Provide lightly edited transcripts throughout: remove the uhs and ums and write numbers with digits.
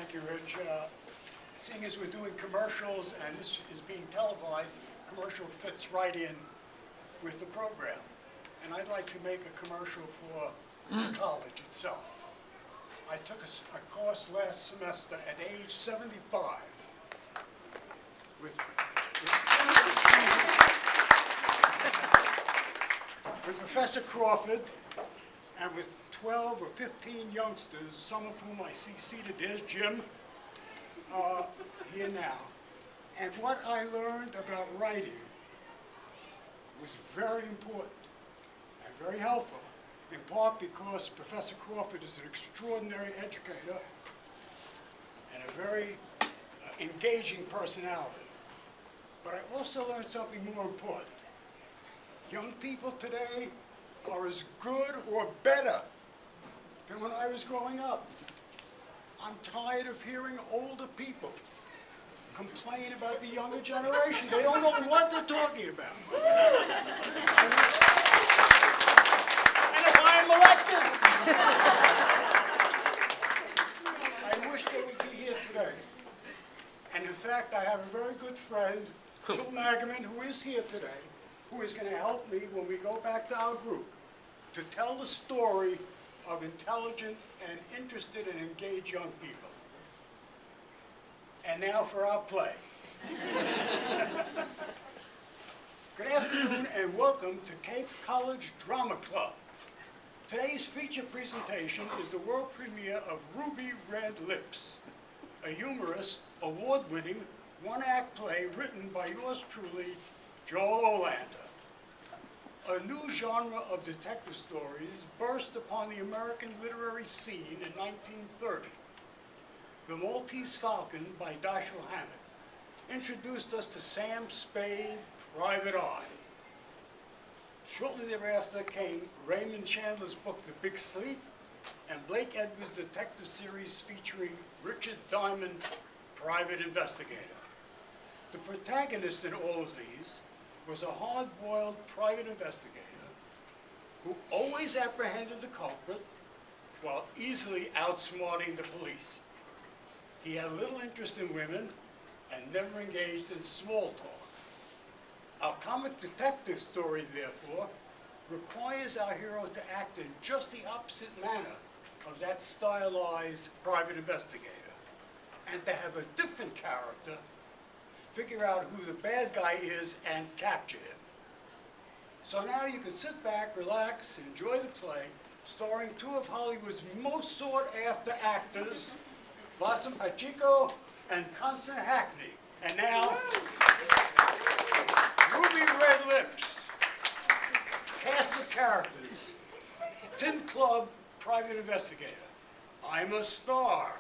Thank you, Rich. Seeing as we're doing commercials and this is being televised, commercial fits right in with the program. And I'd like to make a commercial for the college itself. I took a course last semester at age 75 with Professor Crawford and with 12 or 15 youngsters, some of whom I see seated. There's Jim, here now. And what I learned about writing was very important and very helpful, in part because Professor Crawford is an extraordinary educator and a very engaging personality. But I also learned something more important. Young people today are as good or better than when I was growing up. I'm tired of hearing older people complain about the younger generation. They don't know what they're talking about. And if I am elected, I wish they would be here today. And in fact, I have a very good friend, Phil Magaman, who is here today, who is going to help me when we go back to our group to tell the story of intelligent and interested and engaged young people. And now for our play. Good afternoon and welcome to Cape College Drama Club. Today's feature presentation is the world premiere of Ruby Red Lips, a humorous, award-winning, one-act play written by yours truly, Joel Olander. A new genre of detective stories burst upon the American literary scene in 1930. The Maltese Falcon by Dashiell Hammett introduced us to Sam Spade, Private Eye. Shortly thereafter came Raymond Chandler's book, The Big Sleep, and Blake Edwards' detective series featuring Richard Diamond, Private Investigator. The protagonist in all of these was a hard-boiled private investigator who always apprehended the culprit while easily outsmarting the police. He had little interest in women and never engaged in small talk. Our comic detective story, therefore, requires our hero to act in just the opposite manner of that stylized private investigator, and to have a different character figure out who the bad guy is and capture him. So now you can sit back, relax, enjoy the play, starring two of Hollywood's most sought-after actors, Blossom Pacheco and Constance Hackney. And now, Ruby Red Lips, cast of characters, Tim Clubb, private investigator, I'm a star,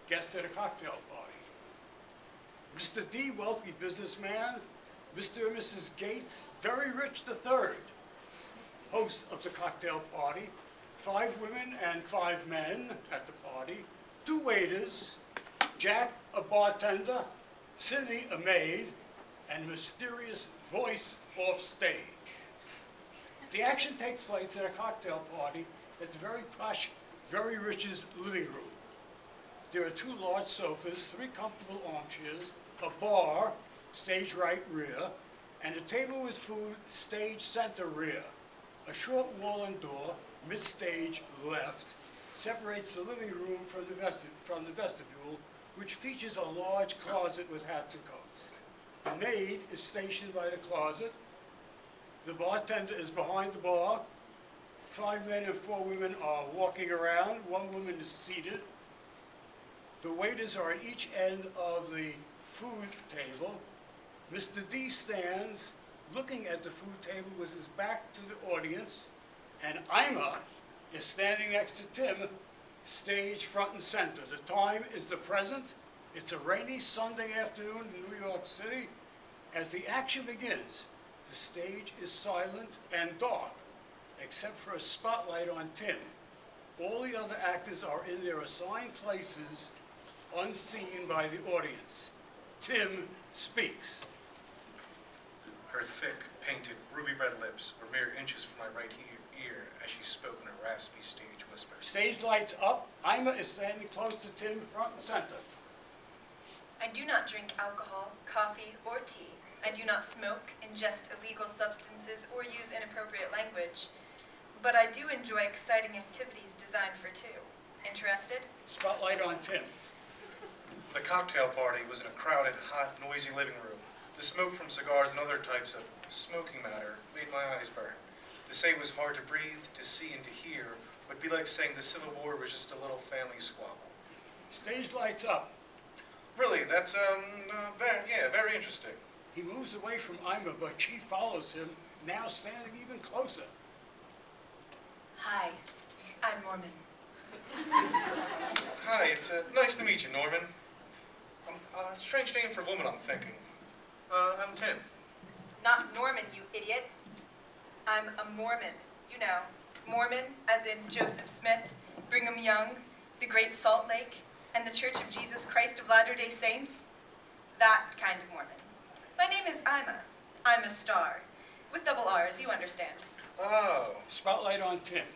guest at a cocktail party, Mr. D, wealthy businessman, Mr. and Mrs. Gates, very rich III, hosts of the cocktail party, 5 women and 5 men at the party, 2 waiters, Jack, a bartender, Cindy, a maid, and a mysterious voice off stage. The action takes place at a cocktail party at the very posh, very rich's living room. There are 2 large sofas, 3 comfortable armchairs, a bar, stage right rear, and a table with food, stage center rear. A short wall and door, mid-stage left, separates the living room from the vestibule, which features a large closet with hats and coats. The maid is stationed by the closet. The bartender is behind the bar. 5 men and 4 women are walking around. 1 woman is seated. The waiters are at each end of the food table. Mr. D stands looking at the food table with his back to the audience, and Ima is standing next to Tim, stage front and center. The time is the present. It's a rainy Sunday afternoon in New York City. As the action begins, the stage is silent and dark, except for a spotlight on Tim. All the other actors are in their assigned places, unseen by the audience. Tim speaks. Her thick, painted, ruby red lips were mere inches from my right ear as she spoke in a raspy stage whisper. Stage lights up. Ima is standing close to Tim, front and center. I do not drink alcohol, coffee, or tea. I do not smoke, ingest illegal substances, or use inappropriate language. But I do enjoy exciting activities designed for two. Interested? Spotlight on Tim. The cocktail party was in a crowded, hot, noisy living room. The smoke from cigars and other types of smoking matter made my eyes burn. To say it was hard to breathe, to see, and to hear would be like saying the Civil War was just a little family squabble. Stage lights up. Really, that's, very interesting. He moves away from Ima, but she follows him, now standing even closer. Hi, I'm Norman. Hi, it's nice to meet you, Norman. Strange name for a woman, I'm thinking. I'm Tim. Not Norman, you idiot. I'm a Mormon. You know, Mormon as in Joseph Smith, Brigham Young, the Great Salt Lake, and the Church of Jesus Christ of Latter-day Saints. That kind of Mormon. My name is Ima. I'm a star. With double R's, you understand. Oh, Spotlight on Tim.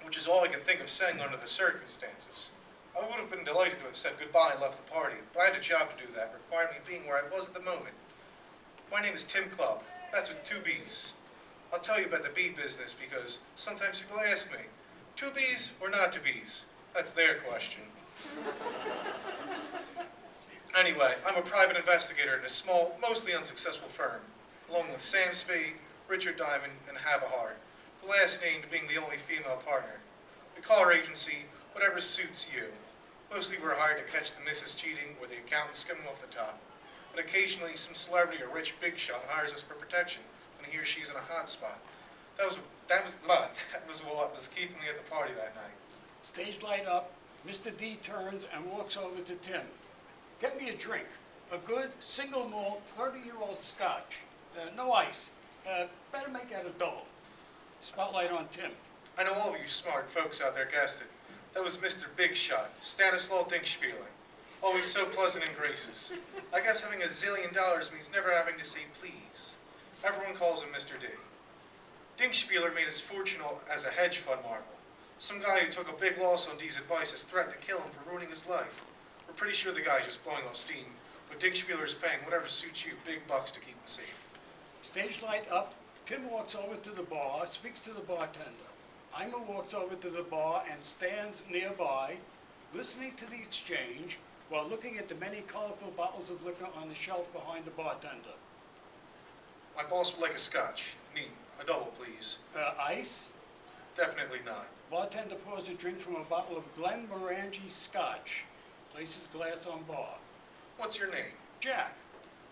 which is all I could think of saying under the circumstances. I would have been delighted to have said goodbye and left the party, but I had a job to do that required me being where I was at the moment. My name is Tim Clubb. That's with 2 B's. I'll tell you about the bee business because sometimes people ask me, 2 B's or not 2 B's? That's their question. Anyway, I'm a private investigator in a small, mostly unsuccessful firm, along with Sam Spade, Richard Diamond, and Havahart, the last named being the only female partner. We call our agency whatever suits you. Mostly we're hired to catch the missus cheating or the accountant skimming off the top. But occasionally some celebrity or rich big shot hires us for protection when he or she's in a hot spot. That was what was keeping me at the party that night. Stage light up, Mr. D turns and walks over to Tim. Get me a drink. A good single malt 30-year-old scotch. No ice. Better make that a double. Spotlight on Tim. I know all of you smart folks out there guessed it. That was Mr. Big Shot, Stanislaw Dinkspieler. Always so pleasant and gracious. I guess having $1 zillion means never having to say please. Everyone calls him Mr. D. Dinkspieler made his fortune as a hedge fund marvel. Some guy who took a big loss on D's advice has threatened to kill him for ruining his life. We're pretty sure the guy's just blowing off steam, but Dinkspieler is paying whatever suits you big bucks to keep him safe. Stage light up, Tim walks over to the bar, speaks to the bartender. Ima walks over to the bar and stands nearby, listening to the exchange while looking at the many colorful bottles of liquor on the shelf behind the bartender. My boss would like a scotch. Neat. A double, please. Ice? Definitely not. Bartender pours a drink from a bottle of Glenmorangie Scotch. Places glass on bar. What's your name? Jack.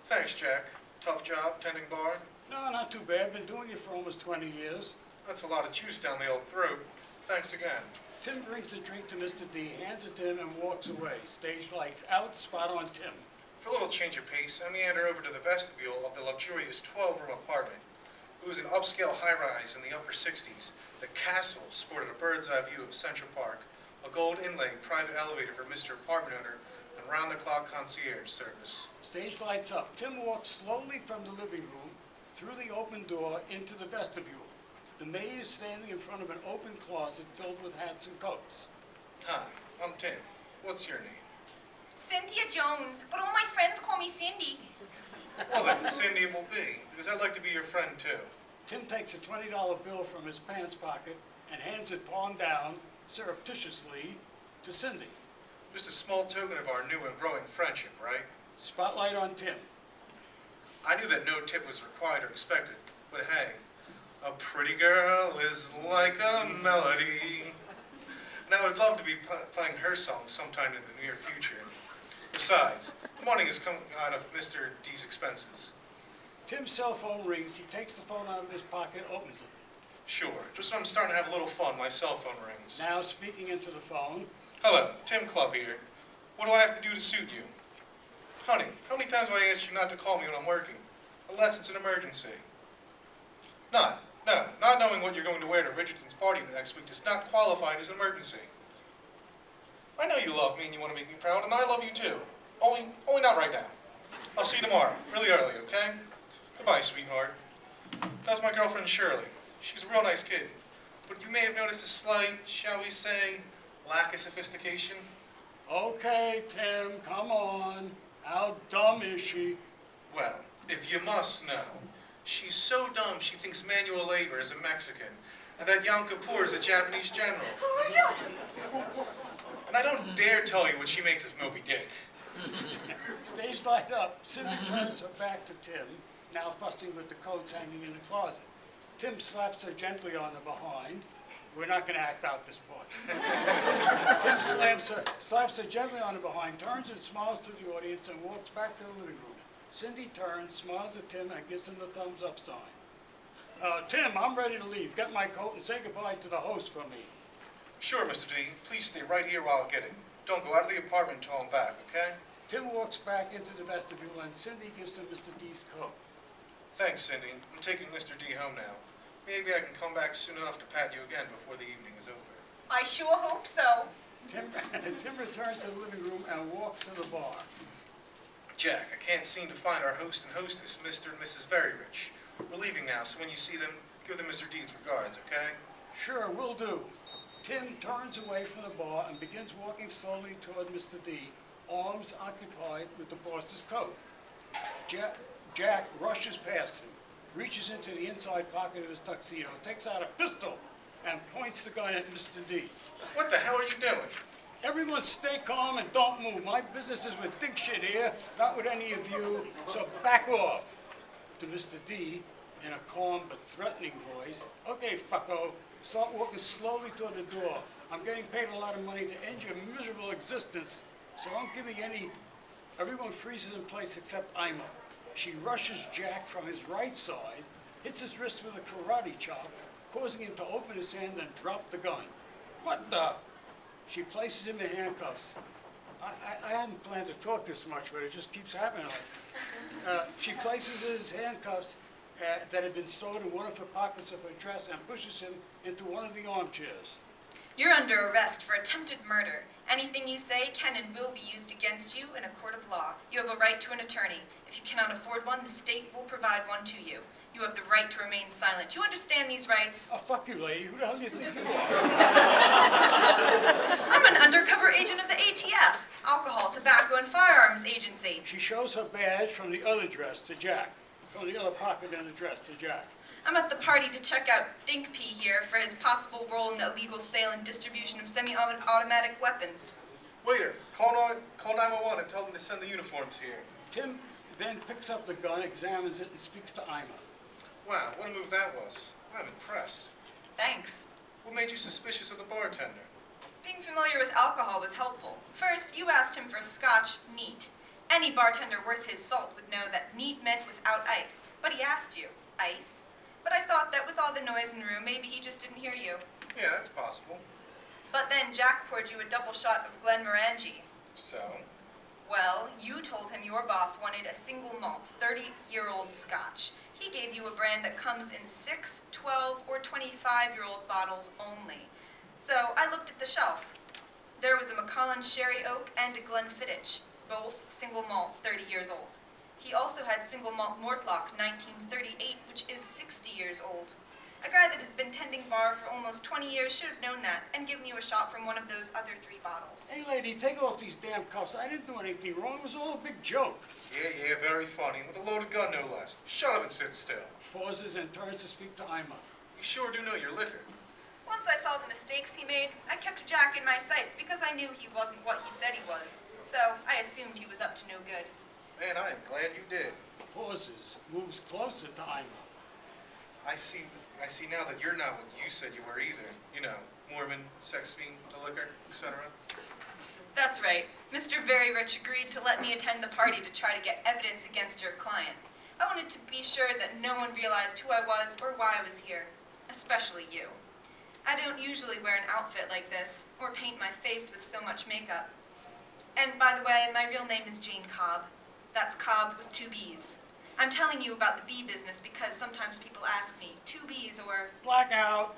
Thanks, Jack. Tough job, tending bar? No, not too bad. Been doing it for almost 20 years. That's a lot of juice down the old throat. Thanks again. Tim brings the drink to Mr. D, hands it to him, and walks away. Stage lights out, spot on Tim. For a little change of pace, I meander over to the vestibule of the luxurious 12-room apartment. It was an upscale high-rise in the upper 60s. The castle sported a bird's-eye view of Central Park, a gold inlaid private elevator for Mr. Apartment Owner, and round-the-clock concierge service. Stage lights up. Tim walks slowly from the living room, through the open door, into the vestibule. The maid is standing in front of an open closet filled with hats and coats. Hi, I'm Tim. What's your name? Cynthia Jones, but all my friends call me Cindy. Well then, Cindy it will be, because I'd like to be your friend too. Tim takes a $20 bill from his pants pocket and hands it palm down, surreptitiously, to Cindy. Just a small token of our new and growing friendship, right? Spotlight on Tim. I knew that no tip was required or expected, but hey, a pretty girl is like a melody. And I would love to be playing her song sometime in the near future. Besides, the money is coming out of Mr. D's expenses. Tim's cell phone rings. He takes the phone out of his pocket, opens it. Sure, just when I'm starting to have a little fun, my cell phone rings. Now speaking into the phone. Hello, Tim Clubb here. What do I have to do to suit you? Honey, how many times have I asked you not to call me when I'm working? Unless it's an emergency. Not knowing what you're going to wear to Richardson's party next week does not qualify as an emergency. I know you love me and you want to make me proud, and I love you too. Only not right now. I'll see you tomorrow, really early, okay? Goodbye, sweetheart. That was my girlfriend Shirley. She's a real nice kid. but you may have noticed a slight, shall we say, lack of sophistication. Okay, Tim, come on. How dumb is she? Well, if you must know, she's so dumb she thinks manual labor is a Mexican, and that Yom Kippur is a Japanese general. And I don't dare tell you what she makes of Moby Dick. Stage light up. Cindy turns her back to Tim, now fussing with the coats hanging in the closet. Tim slaps her gently on the behind. We're not going to act out this part. Tim slaps her gently on the behind, turns and smiles to the audience, and walks back to the living room. Cindy turns, smiles at Tim, and gives him the thumbs up sign. Tim, I'm ready to leave. Get my coat and say goodbye to the host for me. Sure, Mr. D. Please stay right here while I get it. Don't go out of the apartment until I'm back, okay? Tim walks back into the vestibule, and Cindy gives him Mr. D's coat. Thanks, Cindy. I'm taking Mr. D home now. Maybe I can come back soon enough to pat you again before the evening is over. I sure hope so. Tim returns to the living room and walks to the bar. Jack, I can't seem to find our host and hostess, Mr. and Mrs. Veryrich. We're leaving now, so when you see them, give them Mr. D's regards, okay? Sure, will do. Tim turns away from the bar and begins walking slowly toward Mr. D, arms occupied with the boss's coat. Jack rushes past him, reaches into the inside pocket of his tuxedo, takes out a pistol, and points the gun at Mr. D. What the hell are you doing? Everyone stay calm and don't move. My business is with dick shit here, not with any of you, so back off. To Mr. D, in a calm but threatening voice, okay, fucko, start walking slowly toward the door. I'm getting paid a lot of money to end your miserable existence, so I'm giving any... Everyone freezes in place except Ima. She rushes Jack from his right side, hits his wrist with a karate chop, causing him to open his hand and drop the gun. What the? She places him in handcuffs. I hadn't planned to talk this much, but it just keeps happening. She places his handcuffs that had been stored in one of her pockets of her dress and pushes him into one of the armchairs. You're under arrest for attempted murder. Anything you say can and will be used against you in a court of law. You have a right to an attorney. If you cannot afford one, the state will provide one to you. You have the right to remain silent. You understand these rights? Oh, fuck you, lady. Who the hell do you think you are? I'm an undercover agent of the ATF, Alcohol, Tobacco, and Firearms Agency. She shows her badge from the other dress to Jack, from the other pocket in the dress to Jack. I'm at the party to check out Dink P here for his possible role in the illegal sale and distribution of semi-automatic weapons. Waiter, call 911 and tell them to send the uniforms here. Tim then picks up the gun, examines it, and speaks to Ima. Wow, what a move that was. I'm impressed. Thanks. What made you suspicious of the bartender? Being familiar with alcohol was helpful. First, you asked him for Scotch neat. Any bartender worth his salt would know that neat meant without ice. But he asked you, ice? But I thought that with all the noise in the room, maybe he just didn't hear you. Yeah, that's possible. But then Jack poured you a double shot of Glenmorangie. So? Well, you told him your boss wanted a single malt, 30-year-old Scotch. He gave you a brand that comes in 6, 12, or 25-year-old bottles only. So I looked at the shelf. There was a Macallan Sherry Oak and a Glenfiddich, both single malt, 30 years old. He also had single malt Mortlock, 1938, which is 60 years old. A guy that has been tending bar for almost 20 years should have known that and given you a shot from one of those other 3 bottles. Hey, lady, take off these damn cuffs. I didn't do anything wrong. It was all a big joke. Yeah, very funny. With a loaded gun, no less. Shut up and sit still. Pauses and turns to speak to Ima. You sure do know your liquor. Once I saw the mistakes he made, I kept Jack in my sights because I knew he wasn't what he said he was. So I assumed he was up to no good. Man, I am glad you did. Pauses, moves closer to Ima. I see now that you're not what you said you were either. You know, Mormon, sex fiend, the liquor, etc. That's right. Mr. Veryrich agreed to let me attend the party to try to get evidence against your client. I wanted to be sure that no one realized who I was or why I was here, especially you. I don't usually wear an outfit like this or paint my face with so much makeup. And by the way, my real name is Jane Cobb. That's Cobb with 2 B's. I'm telling you about the bee business because sometimes people ask me, 2 B's or... Blackout.